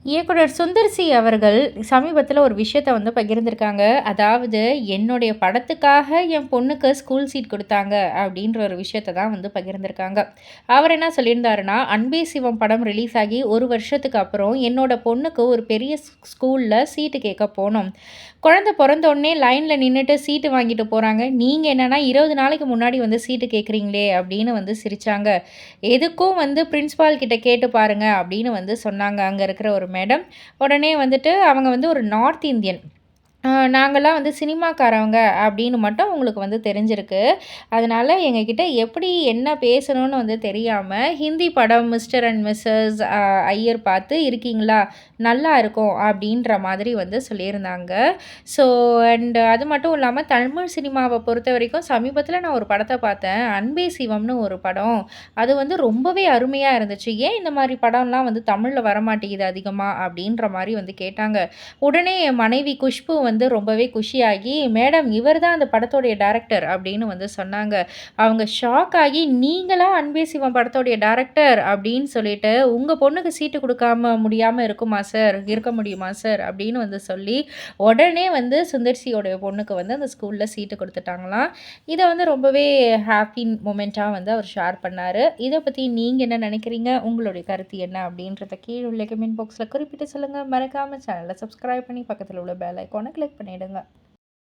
இயக்குனர் சுந்தர் சி அவர்கள் சமீபத்தில ஒரு விஷயத்த வந்து பகிர்ந்திருக்காங்க. அதாவது, "என்னுடைய படத்துக்காக என் பொண்ணுக்கு ஸ்கூல் சீட் குடுத்தாங்க." அப்படின்ற ஒரு விஷயத்த தான் வந்து பகிர்ந்திருக்காங்க. அவர் என்ன சொல்லியிருந்தாருன்னா, "அன்பே சிவம்" படம் ரிலீஸ் ஆகி 1 வருஷத்துக்கு அப்புறம் என்னோட பொண்ணுக்கு ஒரு பெரிய ஸ்கூல்ல சீட்டு கேட்க போனோம். குழந்தை பொறந்தோனே லைன்ல நின்னுட்டு சீட்டு வாங்கிட்டு போறாங்க. நீங்க என்னன்னா 20 நாளைக்கு முன்னாடி வந்து சீட்டு கேட்குறீங்களே அப்படின்னு வந்து சிரிச்சாங்க. எதுக்கும் வந்து பிரின்சிபால் கிட்ட கேட்டு பாருங்க அப்படின்னு வந்து சொன்னாங்க அங்க இருக்கிற ஒரு மேடம். உடனே வந்துட்டு அவங்க வந்து ஒரு நார்த் இந்தியன். நாங்கலாம் வந்து சினிமாக்காரவங்க அப்படின்னு மட்டும் உங்களுக்கு வந்து தெரிஞ்சிருக்கு. அதனால எங்ககிட்ட எப்படி என்ன பேசணும்னு வந்து தெரியாம, ஹிந்தி படம் மிஸ்டர் அண்ட் மிஸ்ஸஸ் ஐயர் பார்த்து இருக்கீங்களா? நல்லா இருக்கும் அப்படின்ற மாதிரி வந்து சொல்லியிருந்தாங்க. ஸோ அண்ட் அது மட்டும் இல்லாம தமிழ் சினிமாவ பொறுத்தவரைக்கும் சமீபத்தில நான் ஒரு படத்த பார்த்தேன். அன்பே சிவம்னு ஒரு படம். அது வந்து ரொம்பவே அருமையா இருந்துச்சு. ஏன் இந்த மாரி படம்லாம் வந்து தமிழ்ல வரமாட்டேங்குது அதிகமா? அப்படின்ற மாரி வந்து கேட்டாங்க. உடனே என் மனைவி குஷ்பு வந்து ரொம்பவே குஷியாகி, "மேடம் இவர் தான் அந்த படத்தோடைய டைரக்டர்" அப்படின்னு வந்து சொன்னாங்க. அவங்க ஷாக் ஆகி, "நீங்களா அன்பே சிவம் படத்தோடைய டைரக்டர்?" அப்படின்னு சொல்லிட்டு, "உங்க பொண்ணுக்கு சீட்டு குடுக்காம முடியாம இருக்குமா சார்? இருக்க முடியுமா சார்?" அப்படின்னு வந்து சொல்லி, உடனே வந்து சுந்தர் சியோடைய பொண்ணுக்கு வந்து அந்த ஸ்கூல்ல சீட்டு குடுத்துட்டாங்களாம். இத வந்து ரொம்பவே ஹாப்பி மொமெண்ட்டா வந்து அவர் ஷேர் பண்ணாரு. இத பத்தி நீங்க என்ன நெனைக்கிறீங்க? உங்களுடைய கருத்து என்ன? அப்படின்றத கீழ உள்ள கமெண்ட் பாக்ஸ்ல குறிப்பிட்டு சொல்லுங்க. மறக்காம சேனல சப்ஸ்கிரைப் பண்ணி பக்கத்துல உள்ள பெல் ஐகான கிளிக் பண்ணிடுங்க.